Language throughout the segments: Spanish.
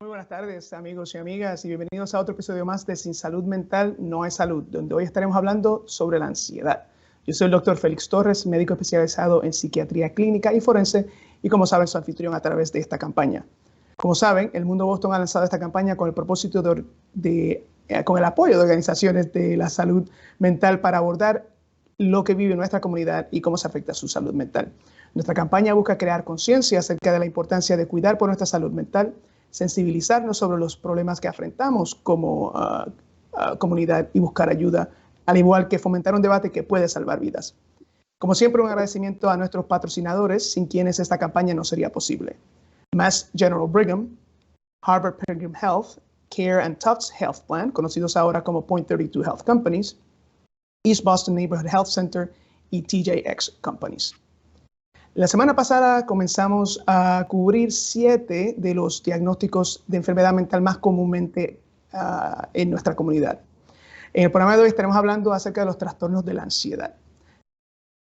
Muy buenas tardes, amigos y amigas, y bienvenidos a otro episodio más de Sin Salud Mental No Hay Salud, donde hoy estaremos hablando sobre la ansiedad. Yo soy el doctor Félix Torres, médico especializado en psiquiatría clínica y forense, y como saben, su anfitrión a través de esta campaña. Como saben, el Mundo Boston ha lanzado esta campaña con el propósito con el apoyo de organizaciones de la salud mental para abordar lo que vive nuestra comunidad y cómo se afecta a su salud mental. Nuestra campaña busca crear conciencia acerca de la importancia de cuidar por nuestra salud mental, sensibilizarnos sobre los problemas que enfrentamos como comunidad y buscar ayuda, al igual que fomentar un debate que puede salvar vidas. Como siempre, un agradecimiento a nuestros patrocinadores, sin quienes esta campaña no sería posible. Mass General Brigham, Harvard Pilgrim Health, Care and Tufts Health Plan, conocidos ahora como Point 32 Health Companies, East Boston Neighborhood Health Center y TJX Companies. La semana pasada comenzamos a cubrir 7 de los diagnósticos de enfermedad mental más comúnmente en nuestra comunidad. En el programa de hoy estaremos hablando acerca de los trastornos de la ansiedad.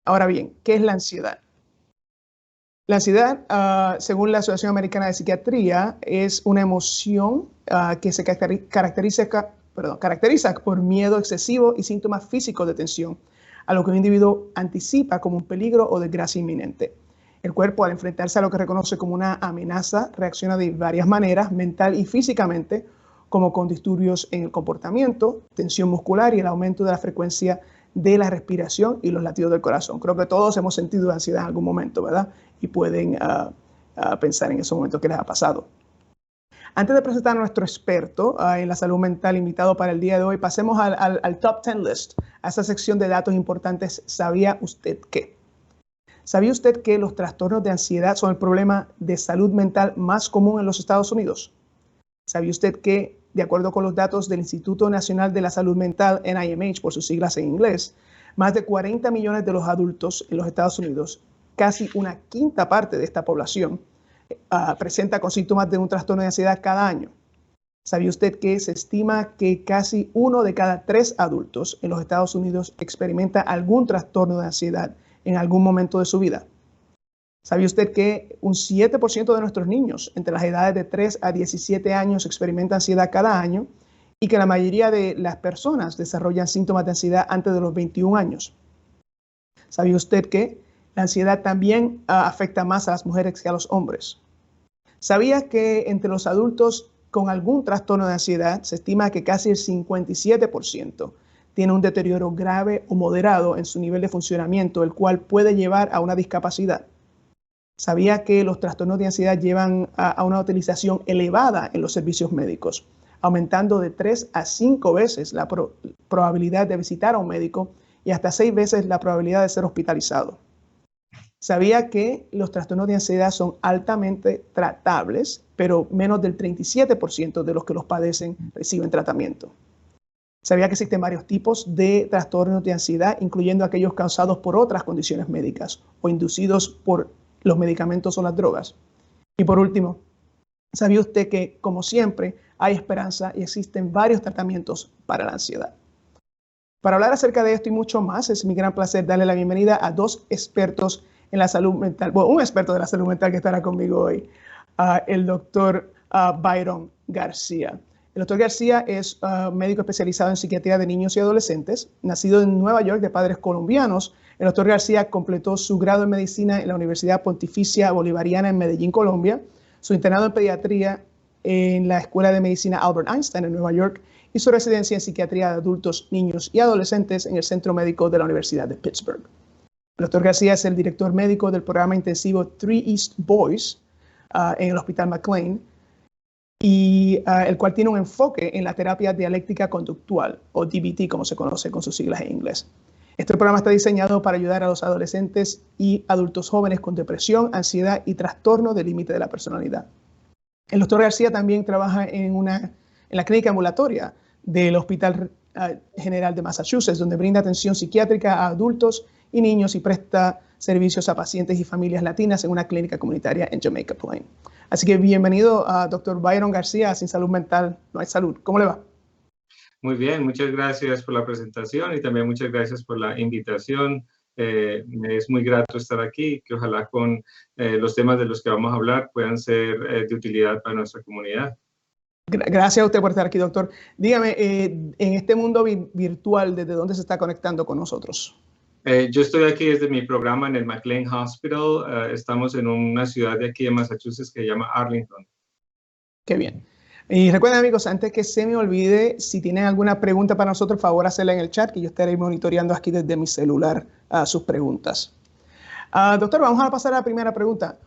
Ahora bien, ¿qué es la ansiedad? La ansiedad, según la Asociación Americana de Psiquiatría, es una emoción que se caracteriza por miedo excesivo y síntomas físicos de tensión, a lo que un individuo anticipa como un peligro o desgracia inminente. El cuerpo, al enfrentarse a lo que reconoce como una amenaza, reacciona de varias maneras, mental y físicamente, como con disturbios en el comportamiento, tensión muscular y el aumento de la frecuencia de la respiración y los latidos del corazón. Creo que todos hemos sentido ansiedad en algún momento, ¿verdad? Y pueden pensar en esos momentos que les ha pasado. Antes de presentar a nuestro experto en la salud mental invitado para el día de hoy, pasemos al Top 10 List, a esa sección de datos importantes. ¿Sabía usted qué? ¿Sabía usted que los trastornos de ansiedad son el problema de salud mental más común en los Estados Unidos? ¿Sabía usted que, de acuerdo con los datos del Instituto Nacional de la Salud Mental, NIMH, por sus siglas en inglés, más de 40 millones de los adultos en los Estados Unidos, casi una quinta parte de esta población, presenta con síntomas de un trastorno de ansiedad cada año? ¿Sabía usted que se estima que casi 1 de cada 3 adultos en los Estados Unidos experimenta algún trastorno de ansiedad en algún momento de su vida? ¿Sabía usted que un 7% de nuestros niños entre las edades de 3 a 17 años experimentan ansiedad cada año y que la mayoría de las personas desarrollan síntomas de ansiedad antes de los 21 años? ¿Sabía usted que la ansiedad también afecta más a las mujeres que a los hombres? ¿Sabía que entre los adultos con algún trastorno de ansiedad se estima que casi el 57% tiene un deterioro grave o moderado en su nivel de funcionamiento, el cual puede llevar a una discapacidad? ¿Sabía que los trastornos de ansiedad llevan a una utilización elevada en los servicios médicos, aumentando de 3 a 5 veces la probabilidad de visitar a un médico y hasta 6 veces la probabilidad de ser hospitalizado? ¿Sabía que los trastornos de ansiedad son altamente tratables, pero menos del 37% de los que los padecen reciben tratamiento? ¿Sabía que existen varios tipos de trastornos de ansiedad, incluyendo aquellos causados por otras condiciones médicas o inducidos por los medicamentos o las drogas? Y por último, ¿sabía usted que, como siempre, hay esperanza y existen varios tratamientos para la ansiedad? Para hablar acerca de esto y mucho más, es mi gran placer darle la bienvenida a 2 expertos en la salud mental, bueno, un experto de la salud mental que estará conmigo hoy, el doctor Byron García. El doctor García es médico especializado en psiquiatría de niños y adolescentes. Nacido en Nueva York de padres colombianos, el doctor García completó su grado en medicina en la Universidad Pontificia Bolivariana en Medellín, Colombia, su internado en pediatría en la Escuela de Medicina Albert Einstein en Nueva York y su residencia en psiquiatría de adultos, niños y adolescentes en el Centro Médico de la Universidad de Pittsburgh. El doctor García es el director médico del programa intensivo 3 East Boys en el Hospital McLean, y el cual tiene un enfoque en la terapia dialéctica conductual, o DBT como se conoce con sus siglas en inglés. Este programa está diseñado para ayudar a los adolescentes y adultos jóvenes con depresión, ansiedad y trastorno del límite de la personalidad. El doctor García también trabaja en la clínica ambulatoria del Hospital General de Massachusetts, donde brinda atención psiquiátrica a adultos y niños y presta servicios a pacientes y familias latinas en una clínica comunitaria en Jamaica Plain. Así que bienvenido a Dr. Byron García, Sin Salud Mental No Hay Salud. ¿Cómo le va? Muy bien, muchas gracias por la presentación y también muchas gracias por la invitación. Me es muy grato estar aquí, que ojalá con los temas de los que vamos a hablar puedan ser de utilidad para nuestra comunidad. Gracias a usted por estar aquí, doctor. Dígame, en este mundo virtual, ¿desde dónde se está conectando con nosotros? Yo estoy aquí desde mi programa en el McLean Hospital. Estamos en una ciudad de aquí de Massachusetts que se llama Arlington. Qué bien. Y recuerden, amigos, antes que se me olvide, si tienen alguna pregunta para nosotros, por favor, hacerla en el chat, que yo estaré monitoreando aquí desde mi celular sus preguntas. Doctor, vamos a pasar a la primera pregunta.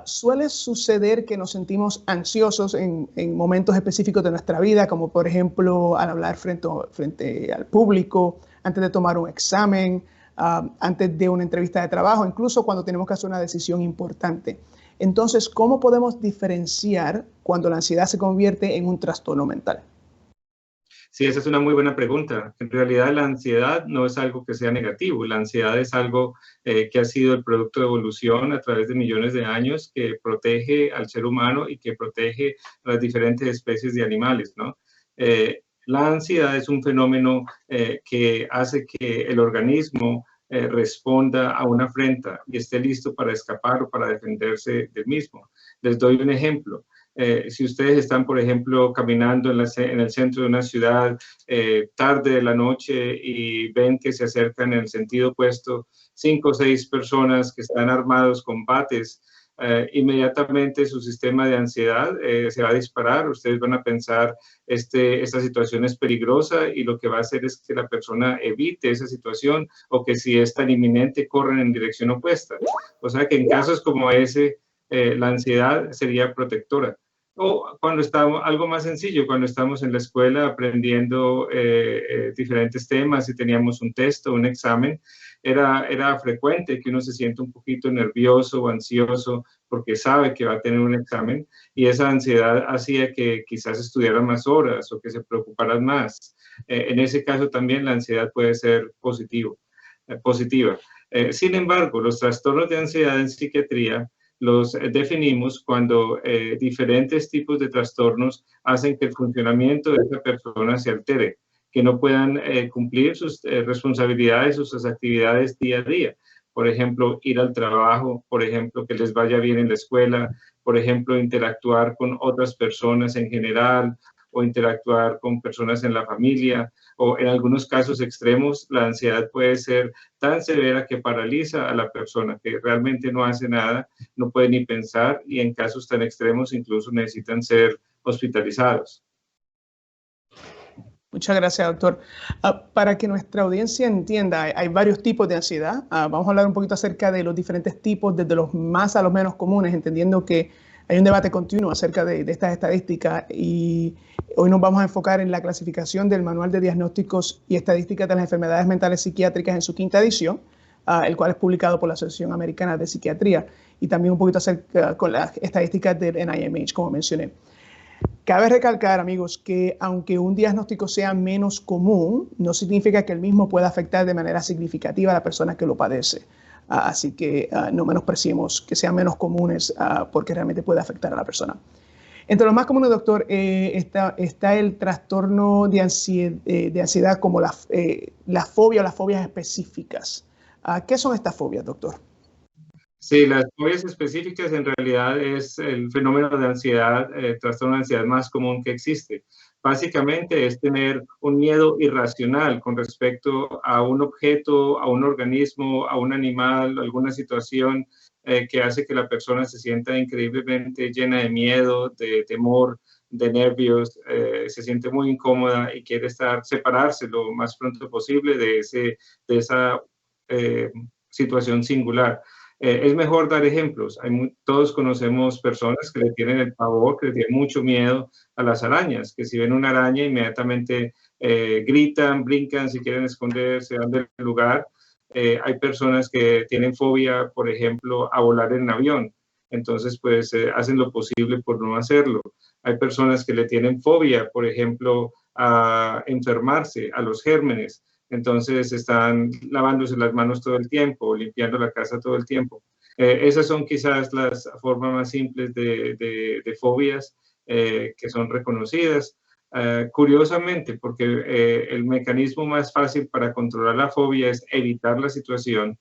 ¿Suele suceder que nos sentimos ansiosos en momentos específicos de nuestra vida, como por ejemplo al hablar frente al público, antes de tomar un examen, antes de una entrevista de trabajo, incluso cuando tenemos que hacer una decisión importante? Entonces, ¿cómo podemos diferenciar cuando la ansiedad se convierte en un trastorno mental? Sí, esa es una muy buena pregunta. En realidad, la ansiedad no es algo que sea negativo. La ansiedad es algo que ha sido el producto de evolución a través de millones de años, que protege al ser humano y que protege a las diferentes especies de animales, ¿no? La ansiedad es un fenómeno que hace que el organismo responda a una afrenta y esté listo para escapar o para defenderse del mismo. Les doy un ejemplo. Si ustedes están, por ejemplo, caminando en el centro de una ciudad tarde de la noche y ven que se acercan en el sentido opuesto 5 o 6 personas que están armados con bates, inmediatamente su sistema de ansiedad se va a disparar. Ustedes van a pensar, esta situación es peligrosa, y lo que va a hacer es que la persona evite esa situación, o que si es tan inminente, corren en dirección opuesta. O sea que en casos como ese, la ansiedad sería protectora. O cuando estamos, algo más sencillo, cuando estamos en la escuela aprendiendo diferentes temas y teníamos un texto, un examen, era frecuente que uno se sienta un poquito nervioso o ansioso porque sabe que va a tener un examen, y esa ansiedad hacía que quizás estudiaran más horas o que se preocuparan más. En ese caso también la ansiedad puede ser positiva. Sin embargo, los trastornos de ansiedad en psiquiatría los definimos cuando diferentes tipos de trastornos hacen que el funcionamiento de esa persona se altere, que no puedan cumplir sus responsabilidades o sus actividades día a día. Por ejemplo, ir al trabajo, por ejemplo, que les vaya bien en la escuela, por ejemplo, interactuar con otras personas en general, o interactuar con personas en la familia, o en algunos casos extremos, la ansiedad puede ser tan severa que paraliza a la persona, que realmente no hace nada, no puede ni pensar, y en casos tan extremos incluso necesitan ser hospitalizados. Muchas gracias, doctor. Para que nuestra audiencia entienda, hay varios tipos de ansiedad. Vamos a hablar un poquito acerca de los diferentes tipos, desde los más a los menos comunes, entendiendo que hay un debate continuo acerca de estas estadísticas, y hoy nos vamos a enfocar en la clasificación del Manual de Diagnósticos y Estadísticas de las Enfermedades Mentales Psiquiátricas en su 5ª edición, el cual es publicado por la Asociación Americana de Psiquiatría, y también un poquito acerca con las estadísticas del NIMH, como mencioné. Cabe recalcar, amigos, que aunque un diagnóstico sea menos común, no significa que el mismo pueda afectar de manera significativa a la persona que lo padece. Así que no menospreciemos que sean menos comunes, porque realmente puede afectar a la persona. Entre los más comunes, doctor, está el trastorno de ansiedad, como la fobia o las fobias específicas. ¿Qué son estas fobias, doctor? Sí, las fobias específicas en realidad es el fenómeno de ansiedad, trastorno de ansiedad más común que existe. Básicamente es tener un miedo irracional con respecto a un objeto, a un organismo, a un animal, alguna situación que hace que la persona se sienta increíblemente llena de miedo, de temor, de nervios, se siente muy incómoda y quiere separarse lo más pronto posible de esa situación singular. Es mejor dar ejemplos. Todos conocemos personas que le tienen el pavor, que le tienen mucho miedo a las arañas, que si ven una araña inmediatamente gritan, brincan, si quieren esconderse, van del lugar. Hay personas que tienen fobia, por ejemplo, a volar en avión. Entonces, pues, hacen lo posible por no hacerlo. Hay personas que le tienen fobia, por ejemplo, a enfermarse, a los gérmenes. Entonces están lavándose las manos todo el tiempo, limpiando la casa todo el tiempo. Esas son quizás las formas más simples de fobias que son reconocidas. Curiosamente, porque el mecanismo más fácil para controlar la fobia es evitar la situación.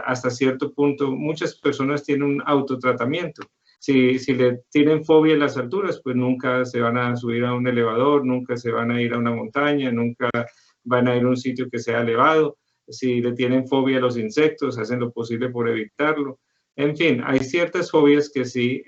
Hasta cierto punto, muchas personas tienen un autotratamiento. Si le tienen fobia a las alturas, pues nunca se van a subir a un elevador, nunca se van a ir a una montaña, nunca van a ir a un sitio que sea elevado. Si le tienen fobia a los insectos, hacen lo posible por evitarlo. En fin, hay ciertas fobias que sí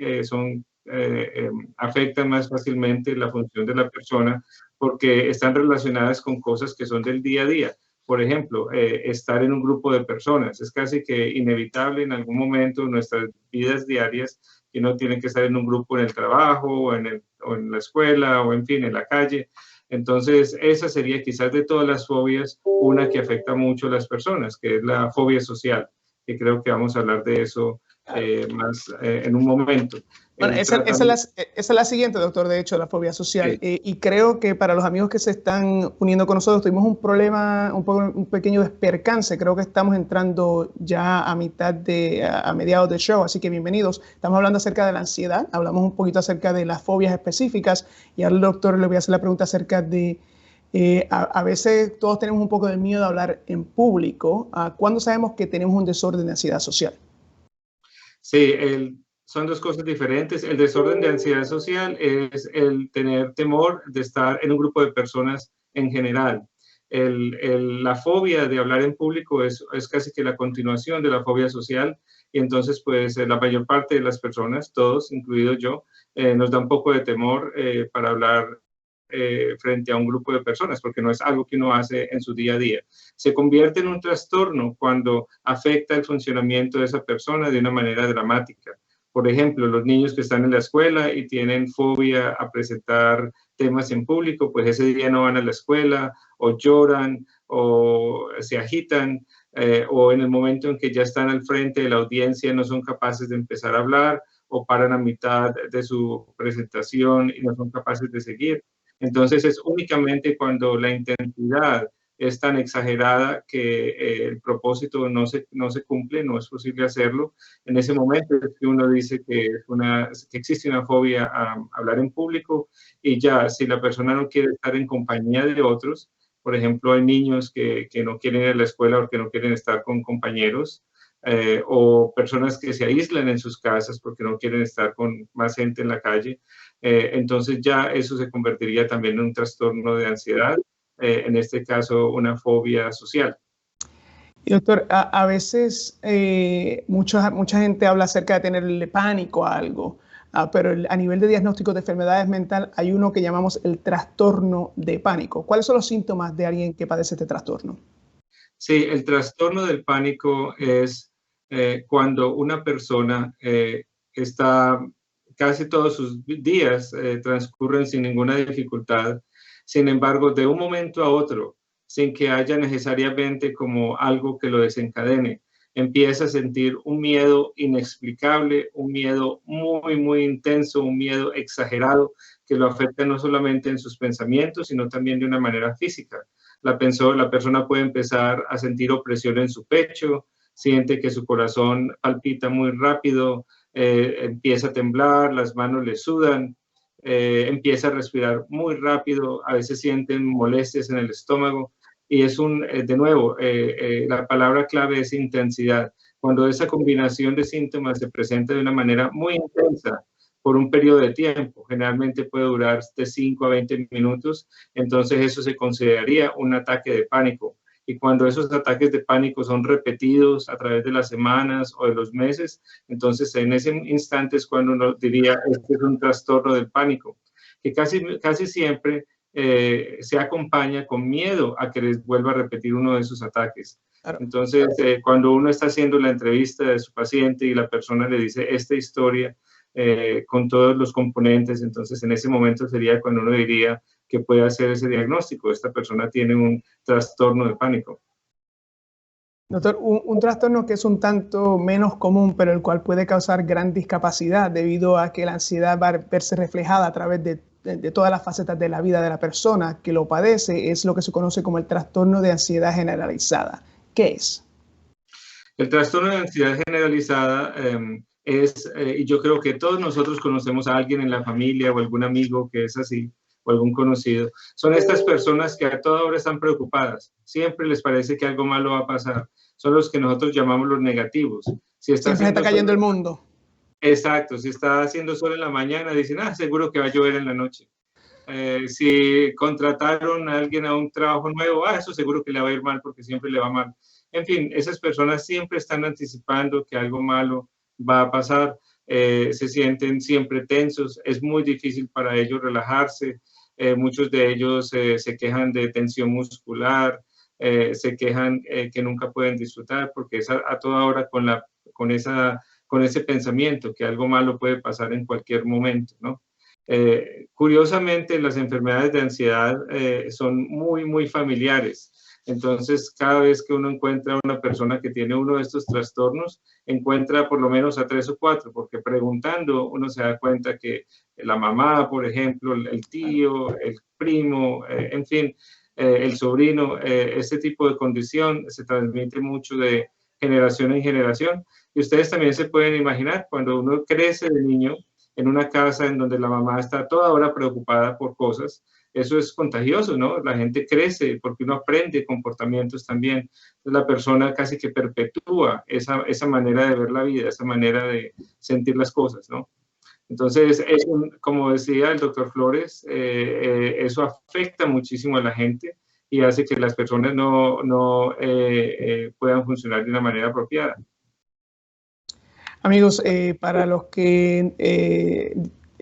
afectan más fácilmente la función de la persona porque están relacionadas con cosas que son del día a día. Por ejemplo, estar en un grupo de personas. Es casi que inevitable en algún momento en nuestras vidas diarias que no tienen que estar en un grupo en el trabajo o en la escuela o en fin, en la calle. Entonces, esa sería quizás de todas las fobias una que afecta mucho a las personas, que es la fobia social, que creo que vamos a hablar de eso más en un momento. Bueno, esa es la siguiente, doctor, de hecho, la fobia social. Sí. Y creo que para los amigos que se están uniendo con nosotros, tuvimos un problema, un pequeño despercance. Creo que estamos entrando ya a mediados del show, así que bienvenidos. Estamos hablando acerca de la ansiedad, hablamos un poquito acerca de las fobias específicas y al doctor le voy a hacer la pregunta acerca de, a veces todos tenemos un poco de miedo a hablar en público. ¿Cuándo sabemos que tenemos un desorden de ansiedad social? Sí, son dos cosas diferentes. El desorden de ansiedad social es el tener temor de estar en un grupo de personas en general. La fobia de hablar en público es casi que la continuación de la fobia social y entonces pues la mayor parte de las personas, todos, incluido yo, nos da un poco de temor para hablar frente a un grupo de personas, porque no es algo que uno hace en su día a día. Se convierte en un trastorno cuando afecta el funcionamiento de esa persona de una manera dramática. Por ejemplo, los niños que están en la escuela y tienen fobia a presentar temas en público, pues ese día no van a la escuela o lloran o se agitan o en el momento en que ya están al frente de la audiencia no son capaces de empezar a hablar o paran a mitad de su presentación y no son capaces de seguir. Entonces es únicamente cuando la intensidad es tan exagerada que el propósito no se cumple, no es posible hacerlo. En ese momento es que uno dice que existe una fobia a hablar en público y ya, si la persona no quiere estar en compañía de otros, por ejemplo, hay niños que no quieren ir a la escuela porque no quieren estar con compañeros, o personas que se aíslan en sus casas porque no quieren estar con más gente en la calle, entonces ya eso se convertiría también en un trastorno de ansiedad, en este caso una fobia social. Y doctor, a veces mucha gente habla acerca de tenerle pánico a algo, pero a nivel de diagnóstico de enfermedades mentales hay uno que llamamos el trastorno de pánico. ¿Cuáles son los síntomas de alguien que padece este trastorno? Sí, el trastorno del pánico es cuando una persona está casi todos sus días transcurren sin ninguna dificultad. Sin embargo, de un momento a otro, sin que haya necesariamente como algo que lo desencadene, empieza a sentir un miedo inexplicable, un miedo muy, muy intenso, un miedo exagerado que lo afecta no solamente en sus pensamientos, sino también de una manera física. La persona puede empezar a sentir opresión en su pecho, siente que su corazón palpita muy rápido, empieza a temblar, las manos le sudan, empieza a respirar muy rápido, a veces sienten molestias en el estómago y de nuevo, la palabra clave es intensidad. Cuando esa combinación de síntomas se presenta de una manera muy intensa por un periodo de tiempo, generalmente puede durar de 5 a 20 minutos, entonces eso se consideraría un ataque de pánico. Y cuando esos ataques de pánico son repetidos a través de las semanas o de los meses, entonces en ese instante es cuando uno diría, este es un trastorno del pánico, que casi siempre se acompaña con miedo a que les vuelva a repetir uno de sus ataques. Claro. Entonces, cuando uno está haciendo la entrevista de su paciente y la persona le dice esta historia con todos los componentes, entonces en ese momento sería cuando uno diría que puede hacer ese diagnóstico. Esta persona tiene un trastorno de pánico. Doctor, un trastorno que es un tanto menos común, pero el cual puede causar gran discapacidad debido a que la ansiedad va a verse reflejada a través de todas las facetas de la vida de la persona que lo padece, es lo que se conoce como el trastorno de ansiedad generalizada. ¿Qué es? El trastorno de ansiedad generalizada y yo creo que todos nosotros conocemos a alguien en la familia o algún amigo que es así, o algún conocido. Son estas personas que a toda hora están preocupadas. Siempre les parece que algo malo va a pasar. Son los que nosotros llamamos los negativos. Siempre está cayendo el mundo. Exacto, si está haciendo sol en la mañana, dicen, seguro que va a llover en la noche. Si contrataron a alguien a un trabajo nuevo, eso seguro que le va a ir mal porque siempre le va mal. En fin, esas personas siempre están anticipando que algo malo va a pasar, se sienten siempre tensos, es muy difícil para ellos relajarse, muchos de ellos se quejan de tensión muscular, se quejan que nunca pueden disfrutar porque es a toda hora con ese pensamiento que algo malo puede pasar en cualquier momento, ¿no? Curiosamente, las enfermedades de ansiedad son muy, muy familiares. Entonces, cada vez que uno encuentra a una persona que tiene uno de estos trastornos, encuentra por lo menos a 3 o 4, porque preguntando uno se da cuenta que la mamá, por ejemplo, el tío, el primo, en fin, el sobrino, este tipo de condición se transmite mucho de generación en generación. Y ustedes también se pueden imaginar, cuando uno crece de niño, en una casa en donde la mamá está toda hora preocupada por cosas, eso es contagioso, ¿no? La gente crece porque uno aprende comportamientos también. La persona casi que perpetúa esa manera de ver la vida, esa manera de sentir las cosas, ¿no? Entonces, como decía el doctor Flores, eso afecta muchísimo a la gente y hace que las personas no puedan funcionar de una manera apropiada. Amigos, para los que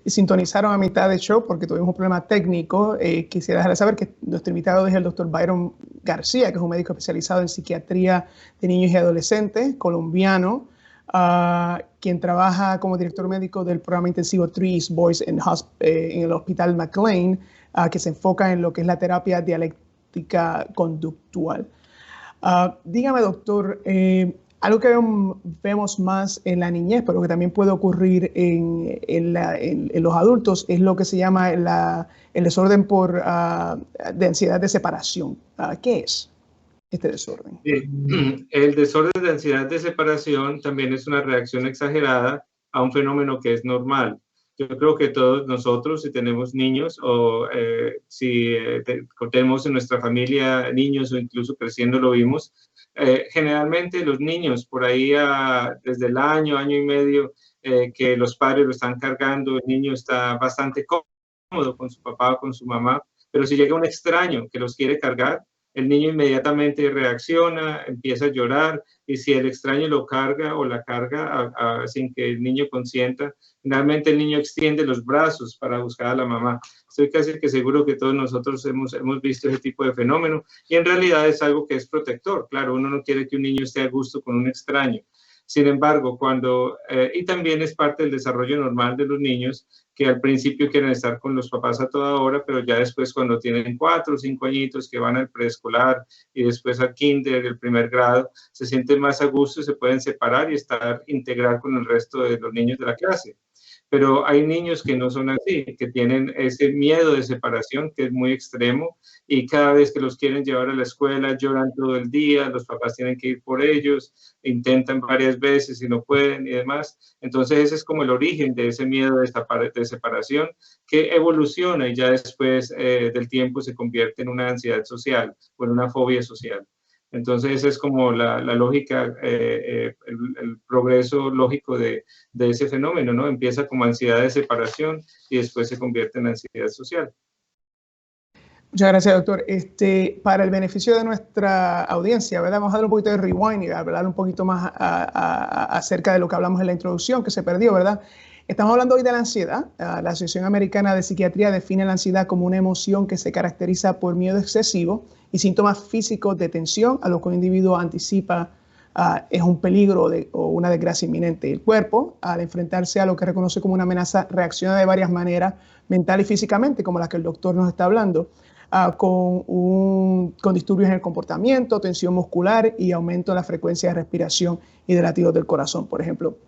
sintonizaron a mitad del show porque tuvimos un problema técnico, quisiera dejarles saber que nuestro invitado es el doctor Byron García, que es un médico especializado en psiquiatría de niños y adolescentes, colombiano, quien trabaja como director médico del programa intensivo Trees Boys en el Hospital McLean, que se enfoca en lo que es la terapia dialéctica conductual. Dígame, doctor, algo que vemos más en la niñez, pero que también puede ocurrir en los adultos, es lo que se llama el desorden de ansiedad de separación. ¿Qué es este desorden? El desorden de ansiedad de separación también es una reacción exagerada a un fenómeno que es normal. Yo creo que todos nosotros, si tenemos niños o si tenemos en nuestra familia niños o incluso creciendo lo vimos, generalmente los niños por ahí desde el año y medio que los padres lo están cargando, el niño está bastante cómodo con su papá o con su mamá, pero si llega un extraño que los quiere cargar, el niño inmediatamente reacciona, empieza a llorar y si el extraño lo carga o la carga sin que el niño consienta, finalmente el niño extiende los brazos para buscar a la mamá. Estoy casi que seguro que todos nosotros hemos visto ese tipo de fenómeno y en realidad es algo que es protector. Claro, uno no quiere que un niño esté a gusto con un extraño. Sin embargo, y también es parte del desarrollo normal de los niños, que al principio quieren estar con los papás a toda hora, pero ya después cuando tienen 4 o 5 añitos que van al preescolar y después al kinder, el primer grado, se sienten más a gusto, se pueden separar y integrar con el resto de los niños de la clase. Pero hay niños que no son así, que tienen ese miedo de separación que es muy extremo y cada vez que los quieren llevar a la escuela lloran todo el día, los papás tienen que ir por ellos, intentan varias veces y no pueden y demás. Entonces ese es como el origen de ese miedo de separación que evoluciona y ya después del tiempo se convierte en una ansiedad social o en una fobia social. Entonces, esa es como la lógica, el progreso lógico de ese fenómeno, ¿no? Empieza como ansiedad de separación y después se convierte en ansiedad social. Muchas gracias, doctor. Para el beneficio de nuestra audiencia, ¿verdad? Vamos a dar un poquito de rewind y hablar un poquito más acerca de lo que hablamos en la introducción, que se perdió, ¿verdad? Estamos hablando hoy de la ansiedad. La Asociación Americana de Psiquiatría define la ansiedad como una emoción que se caracteriza por miedo excesivo y síntomas físicos de tensión a lo que un individuo anticipa es un peligro o una desgracia inminente. El cuerpo, al enfrentarse a lo que reconoce como una amenaza, reacciona de varias maneras, mental y físicamente, como la que el doctor nos está hablando, con disturbios en el comportamiento, tensión muscular y aumento de la frecuencia de respiración y de latidos del corazón, por ejemplo.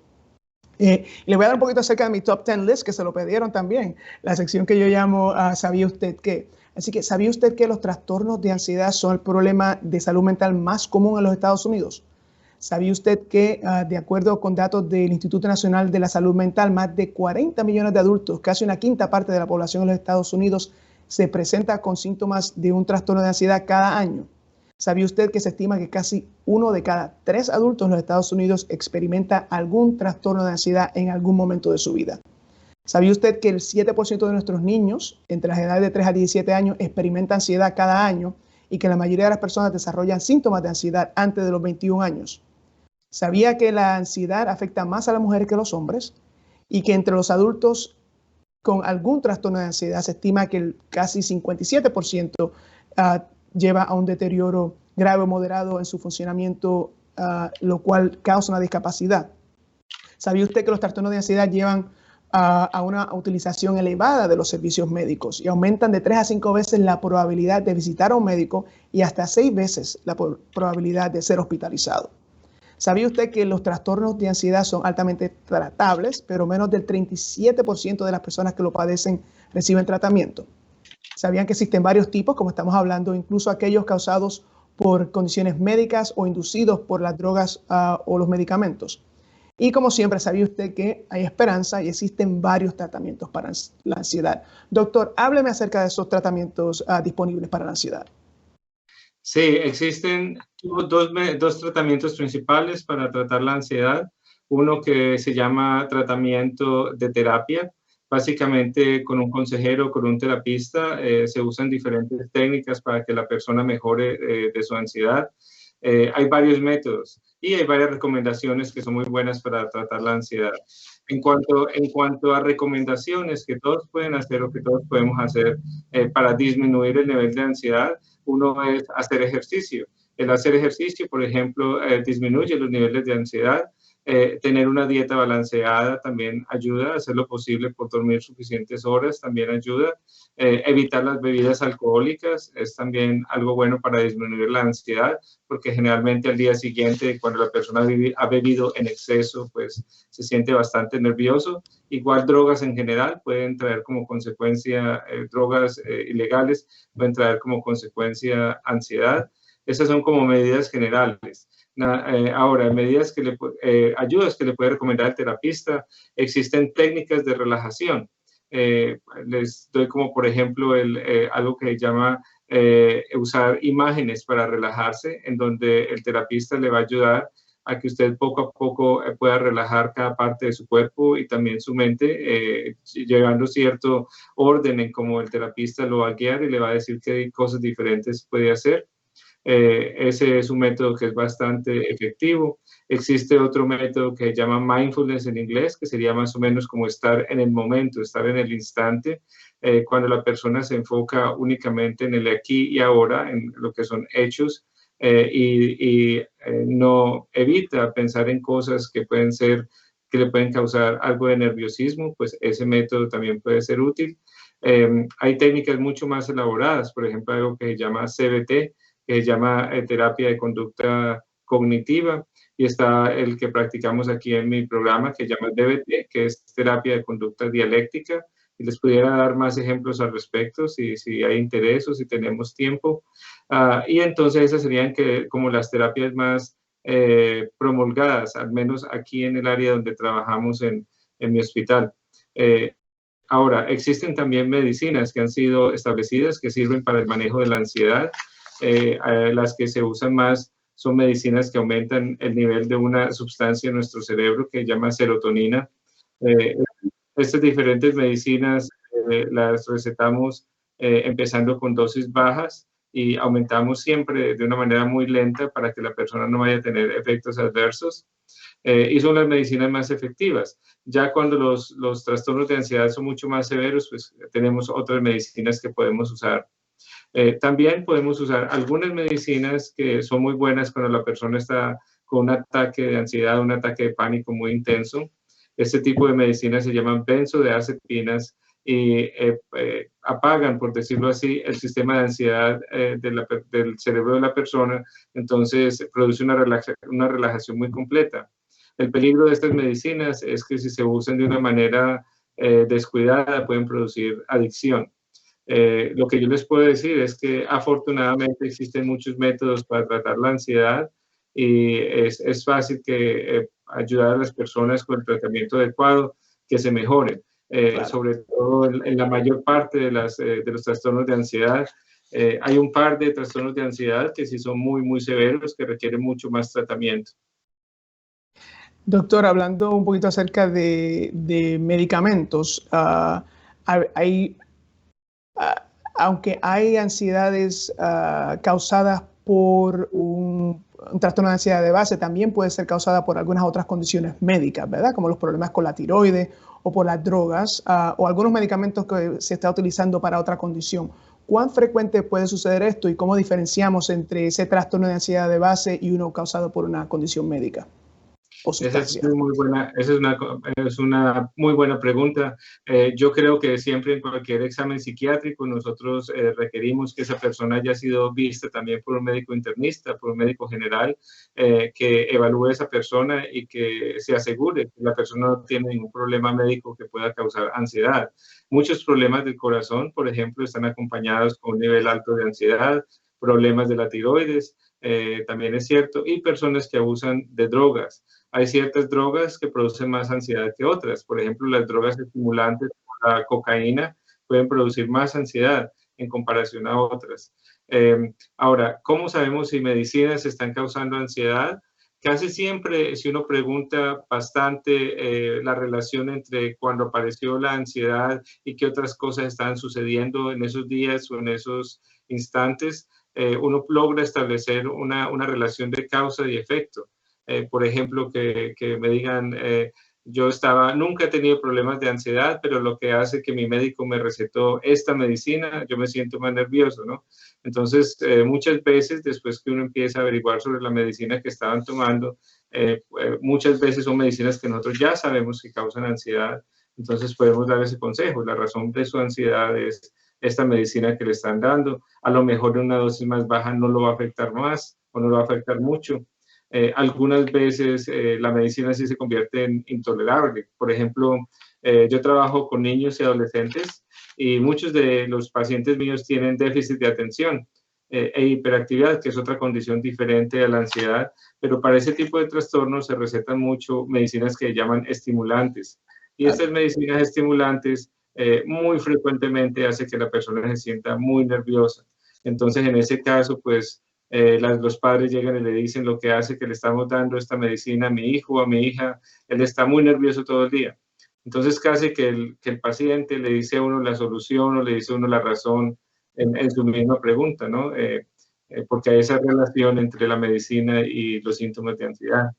Le voy a dar un poquito acerca de mi top 10 list, que se lo pidieron también, la sección que yo llamo ¿Sabía usted qué? Así que, ¿sabía usted que los trastornos de ansiedad son el problema de salud mental más común en los Estados Unidos? ¿Sabía usted que, de acuerdo con datos del Instituto Nacional de la Salud Mental, más de 40 millones de adultos, casi una quinta parte de la población en los Estados Unidos, se presenta con síntomas de un trastorno de ansiedad cada año? ¿Sabía usted que se estima que casi 1 de cada 3 adultos en los Estados Unidos experimenta algún trastorno de ansiedad en algún momento de su vida? ¿Sabía usted que el 7% de nuestros niños entre las edades de 3 a 17 años experimenta ansiedad cada año y que la mayoría de las personas desarrollan síntomas de ansiedad antes de los 21 años? ¿Sabía que la ansiedad afecta más a las mujeres que a los hombres? Y que entre los adultos con algún trastorno de ansiedad se estima que el casi 57% lleva a un deterioro grave o moderado en su funcionamiento, lo cual causa una discapacidad. ¿Sabía usted que los trastornos de ansiedad llevan a una utilización elevada de los servicios médicos y aumentan de 3 a 5 veces la probabilidad de visitar a un médico y hasta 6 veces la probabilidad de ser hospitalizado? ¿Sabía usted que los trastornos de ansiedad son altamente tratables, pero menos del 37% de las personas que lo padecen reciben tratamiento? ¿Sabían que existen varios tipos, como estamos hablando, incluso aquellos causados por condiciones médicas o inducidos por las drogas o los medicamentos? Y como siempre, ¿sabía usted que hay esperanza y existen varios tratamientos para la ansiedad? Doctor, hábleme acerca de esos tratamientos disponibles para la ansiedad. Sí, existen dos tratamientos principales para tratar la ansiedad. Uno que se llama tratamiento de terapia. Básicamente, con un consejero, con un terapista, se usan diferentes técnicas para que la persona mejore de su ansiedad. Hay varios métodos y hay varias recomendaciones que son muy buenas para tratar la ansiedad. En cuanto a recomendaciones que todos pueden hacer o que todos podemos hacer para disminuir el nivel de ansiedad, uno es hacer ejercicio. El hacer ejercicio, por ejemplo, disminuye los niveles de ansiedad. Tener una dieta balanceada también ayuda, hacer lo posible por dormir suficientes horas también ayuda. Evitar las bebidas alcohólicas es también algo bueno para disminuir la ansiedad, porque generalmente al día siguiente, cuando la persona ha bebido en exceso, pues se siente bastante nervioso. Igual drogas en general pueden traer como consecuencia, drogas ilegales pueden traer como consecuencia ansiedad. Esas son como medidas generales. Ahora, medidas ayudas que le puede recomendar el terapista, existen técnicas de relajación. Les doy como, por ejemplo, algo que llama usar imágenes para relajarse, en donde el terapista le va a ayudar a que usted poco a poco pueda relajar cada parte de su cuerpo y también su mente, llegando a cierto orden en cómo el terapista lo va a guiar y le va a decir qué cosas diferentes puede hacer. Ese es un método que es bastante efectivo. Existe otro método que se llama mindfulness en inglés, que sería más o menos como estar en el momento, estar en el instante, cuando la persona se enfoca únicamente en el aquí y ahora, en lo que son hechos, y no evita pensar en cosas que le pueden causar algo de nerviosismo, pues ese método también puede ser útil. Hay técnicas mucho más elaboradas, por ejemplo, algo que se llama CBT, que se llama terapia de conducta cognitiva, y está el que practicamos aquí en mi programa, que se llama DBT, que es terapia de conducta dialéctica, y les pudiera dar más ejemplos al respecto, si hay interés o si tenemos tiempo. Y entonces esas serían como las terapias más promulgadas, al menos aquí en el área donde trabajamos en mi hospital. Ahora, existen también medicinas que han sido establecidas que sirven para el manejo de la ansiedad. Las que se usan más son medicinas que aumentan el nivel de una sustancia en nuestro cerebro que se llama serotonina. Estas diferentes medicinas las recetamos empezando con dosis bajas y aumentamos siempre de una manera muy lenta para que la persona no vaya a tener efectos adversos. Y son las medicinas más efectivas. Ya cuando los trastornos de ansiedad son mucho más severos, pues tenemos otras medicinas que podemos usar. También podemos usar algunas medicinas que son muy buenas cuando la persona está con un ataque de ansiedad, un ataque de pánico muy intenso. Este tipo de medicinas se llaman benzodiazepinas y apagan, por decirlo así, el sistema de ansiedad del cerebro de la persona. Entonces produce una relajación muy completa. El peligro de estas medicinas es que si se usan de una manera descuidada pueden producir adicción. Lo que yo les puedo decir es que afortunadamente existen muchos métodos para tratar la ansiedad y es fácil ayudar a las personas con el tratamiento adecuado que se mejoren. Claro. Sobre todo en la mayor parte de los trastornos de ansiedad Hay un par de trastornos de ansiedad que sí son muy, muy severos, que requieren mucho más tratamiento. Doctor, hablando un poquito acerca de medicamentos, hay, ah, aunque hay ansiedades causadas por un trastorno de ansiedad de base, también puede ser causada por algunas otras condiciones médicas, ¿verdad? Como los problemas con la tiroides o por las drogas o algunos medicamentos que se está utilizando para otra condición. ¿Cuán frecuente puede suceder esto y cómo diferenciamos entre ese trastorno de ansiedad de base y uno causado por una condición médica o Esa es sustancia? muy buena, es una muy buena pregunta. Yo creo que siempre en cualquier examen psiquiátrico nosotros requerimos que esa persona haya sido vista también por un médico internista, por un médico general, que evalúe a esa persona y que se asegure que la persona no tiene ningún problema médico que pueda causar ansiedad. Muchos problemas del corazón, por ejemplo, están acompañados con un nivel alto de ansiedad, problemas de la tiroides, también es cierto, y personas que abusan de drogas. Hay ciertas drogas que producen más ansiedad que otras. Por ejemplo, las drogas estimulantes, como la cocaína, pueden producir más ansiedad en comparación a otras. Ahora, ¿cómo sabemos si medicinas están causando ansiedad? Casi siempre, si uno pregunta bastante la relación entre cuando apareció la ansiedad y qué otras cosas estaban sucediendo en esos días o en esos instantes, uno logra establecer una relación de causa y efecto. Por ejemplo, que me digan, nunca he tenido problemas de ansiedad, pero lo que hace que mi médico me recetó esta medicina, yo me siento más nervioso, ¿no? Entonces, muchas veces, después que uno empieza a averiguar sobre la medicina que estaban tomando, muchas veces son medicinas que nosotros ya sabemos que causan ansiedad, entonces podemos dar ese consejo. La razón de su ansiedad es esta medicina que le están dando. A lo mejor en una dosis más baja no lo va a afectar más o no lo va a afectar mucho. Algunas veces la medicina sí se convierte en intolerable. Por ejemplo, yo trabajo con niños y adolescentes y muchos de los pacientes míos tienen déficit de atención e hiperactividad, que es otra condición diferente a la ansiedad, pero para ese tipo de trastornos se recetan mucho medicinas que llaman estimulantes. Y estas medicinas estimulantes muy frecuentemente hace que la persona se sienta muy nerviosa. Entonces, en ese caso, pues, los padres llegan y le dicen lo que hace que le estamos dando esta medicina a mi hijo o a mi hija, él está muy nervioso todo el día. Entonces, casi que el paciente le dice a uno la solución o le dice a uno la razón en su misma pregunta, ¿no? Porque hay esa relación entre la medicina y los síntomas de ansiedad.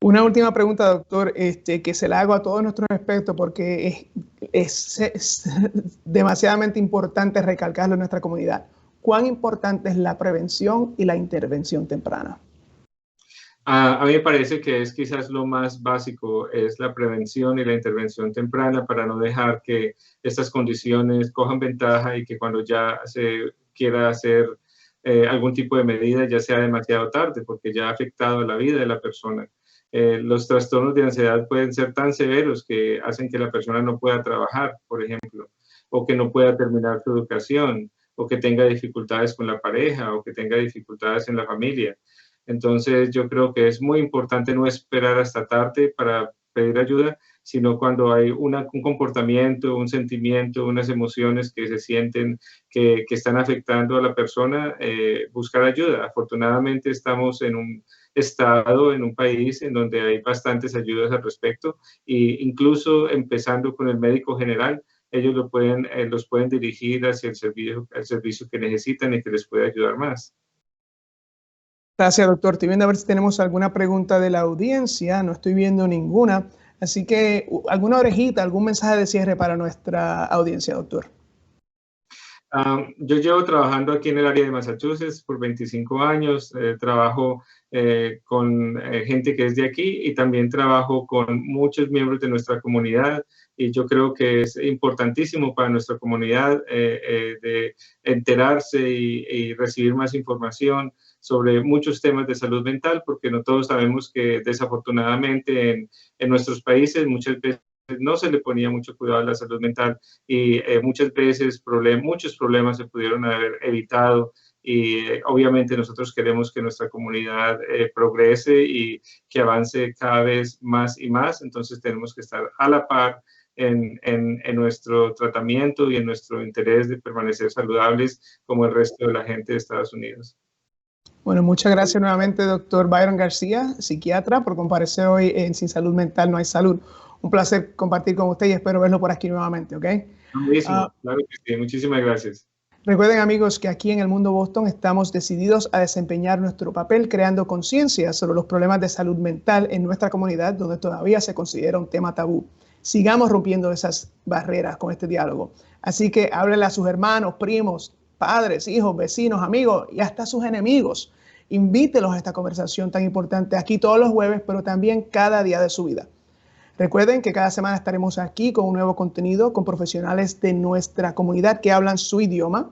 Una última pregunta, doctor, que se la hago a todos nuestros expertos porque es demasiadamente importante recalcarlo en nuestra comunidad. ¿Cuán importante es la prevención y la intervención temprana? A mí me parece que es quizás lo más básico, es la prevención y la intervención temprana para no dejar que estas condiciones cojan ventaja y que cuando ya se quiera hacer algún tipo de medida ya sea demasiado tarde porque ya ha afectado la vida de la persona. Los trastornos de ansiedad pueden ser tan severos que hacen que la persona no pueda trabajar, por ejemplo, o que no pueda terminar su educación, o que tenga dificultades con la pareja, o que tenga dificultades en la familia. Entonces, yo creo que es muy importante no esperar hasta tarde para pedir ayuda, sino cuando hay un comportamiento, un sentimiento, unas emociones que se sienten que están afectando a la persona, buscar ayuda. Afortunadamente estamos en un estado, en un país en donde hay bastantes ayudas al respecto e incluso empezando con el médico general, ellos los pueden dirigir hacia el servicio que necesitan y que les puede ayudar más. Gracias, doctor. Estoy viendo a ver si tenemos alguna pregunta de la audiencia. No estoy viendo ninguna. Así que alguna orejita, algún mensaje de cierre para nuestra audiencia, doctor. Yo llevo trabajando aquí en el área de Massachusetts por 25 años. Trabajo con gente que es de aquí y también trabajo con muchos miembros de nuestra comunidad. Y yo creo que es importantísimo para nuestra comunidad de enterarse y recibir más información sobre muchos temas de salud mental, porque no todos sabemos que desafortunadamente en nuestros países muchas veces no se le ponía mucho cuidado a la salud mental y muchas veces muchos problemas se pudieron haber evitado y obviamente nosotros queremos que nuestra comunidad progrese y que avance cada vez más y más, entonces tenemos que estar a la par en nuestro tratamiento y en nuestro interés de permanecer saludables como el resto de la gente de Estados Unidos. Bueno, muchas gracias nuevamente, doctor Byron García, psiquiatra, por comparecer hoy en Sin Salud Mental No Hay Salud. Un placer compartir con usted y espero verlo por aquí nuevamente, ¿ok? Buenísimo, claro que sí. Muchísimas gracias. Recuerden, amigos, que aquí en el Mundo Boston estamos decididos a desempeñar nuestro papel creando conciencia sobre los problemas de salud mental en nuestra comunidad, donde todavía se considera un tema tabú. Sigamos rompiendo esas barreras con este diálogo. Así que háblenle a sus hermanos, primos, padres, hijos, vecinos, amigos y hasta sus enemigos. Invítelos a esta conversación tan importante aquí todos los jueves, pero también cada día de su vida. Recuerden que cada semana estaremos aquí con un nuevo contenido con profesionales de nuestra comunidad que hablan su idioma.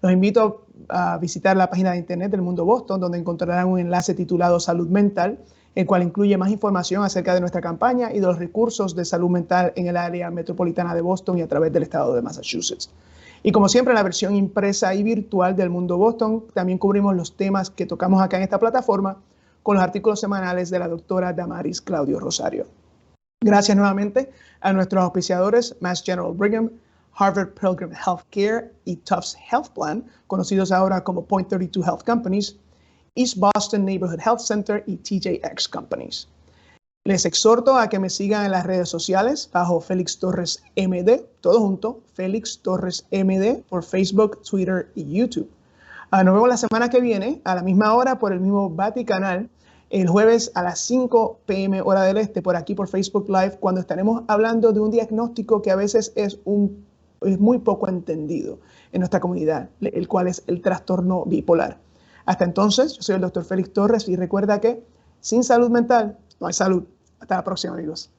Los invito a visitar la página de internet del Mundo Boston, donde encontrarán un enlace titulado Salud Mental, el cual incluye más información acerca de nuestra campaña y de los recursos de salud mental en el área metropolitana de Boston y a través del estado de Massachusetts. Y como siempre, en la versión impresa y virtual del Mundo Boston, también cubrimos los temas que tocamos acá en esta plataforma con los artículos semanales de la doctora Damaris Claudio Rosario. Gracias nuevamente a nuestros auspiciadores Mass General Brigham, Harvard Pilgrim Healthcare y Tufts Health Plan, conocidos ahora como Point 32 Health Companies, East Boston Neighborhood Health Center y TJX Companies. Les exhorto a que me sigan en las redes sociales bajo Félix Torres MD, todo junto, Félix Torres MD por Facebook, Twitter y YouTube. Nos vemos la semana que viene a la misma hora por el mismo Vaticanal, el jueves a las 5 p.m. hora del este, por aquí por Facebook Live, cuando estaremos hablando de un diagnóstico que a veces es muy poco entendido en nuestra comunidad, el cual es el trastorno bipolar. Hasta entonces, yo soy el doctor Félix Torres y recuerda que sin salud mental no hay salud. Hasta la próxima, amigos.